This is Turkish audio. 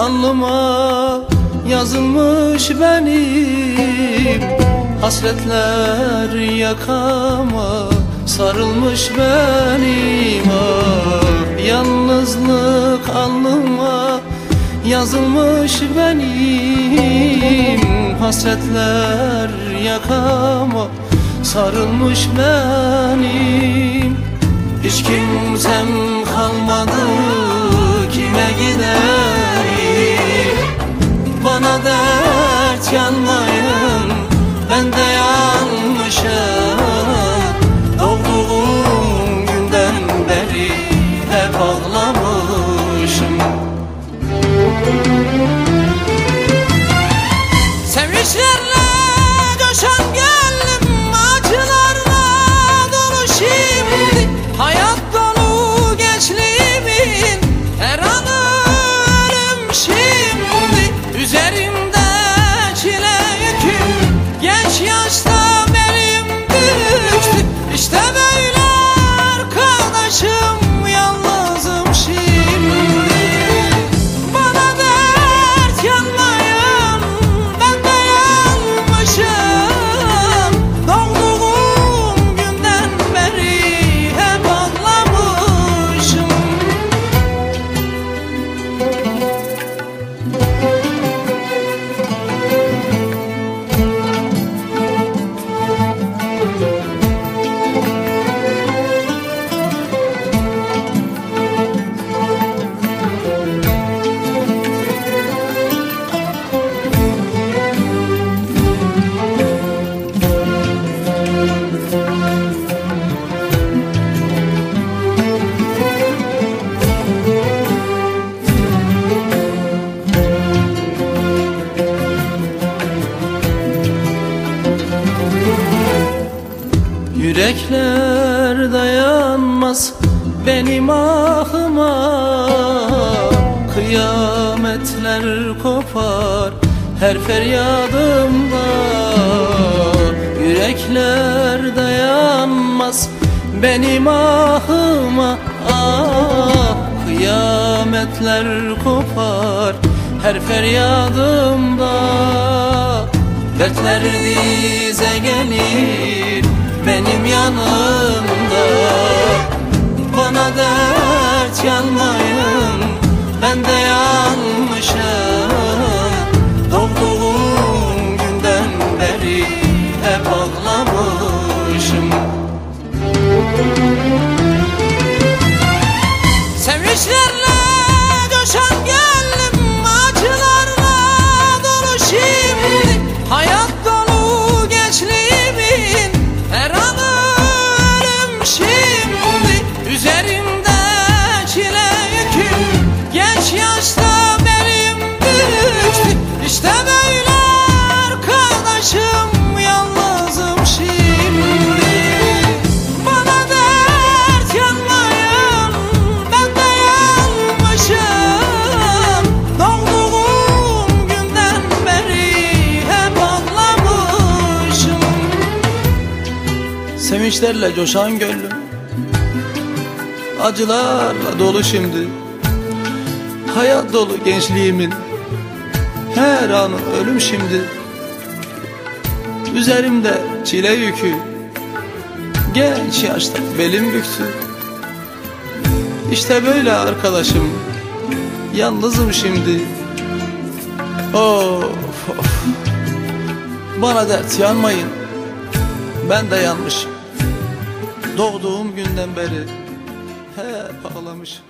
alnıma yazılmış benim, hasretler yakama sarılmış benim. Ah, yalnızlık alnıma yazılmış benim, hasretler yakama sarılmış benim. Hiç kimsem kalmadı, kime gideyim? Bana dert yanmayın, ben de yanmışım. Doğduğum günden beri hep ağlamışım. Sevinçlerle coşan gönlüm acılarla dolu şimdi. Hayat dolu gençliğimin her anı ölüm şimdi. Üzerimde çile yüküm genç yaşta benim düştü. İşte böyle arkadaşım, yalnızım şimdi. Bana dert yanmayın, ben de yanmışım. Doğduğum günden beri hep ağlamışım. Yürekler dayanmaz benim ahıma, kıyametler kopar her feryadımda. Yürekler dayanmaz benim ahıma, ah, kıyametler kopar her feryadımda. Dertler dize gelir benim yanımda. Bana dert yanmayın, ben de yanmışım. Doğduğum günden beri hep ağlamışım. Sevinçlerle coşan gönlüm acılarla dolu şimdi. Hayat dolu gençliğimin her anı ölüm şimdi. Üzerimde çile yüküm genç yaşta benim düştü. İşte böyle arkadaşım, yalnızım şimdi. Bana dert yanmayın, ben de yanmışım. Doğduğum günden beri hep ağlamışım. Sevinçlerle coşan gönlüm acılarla dolu şimdi. Hayat dolu gençliğimin her anı ölüm şimdi. Üzerimde çile yükü genç yaşta belim büktü. İşte böyle arkadaşım, yalnızım şimdi. Of of, bana dert yanmayın, ben de yanmışım. Doğduğum günden beri hep ağlamışım.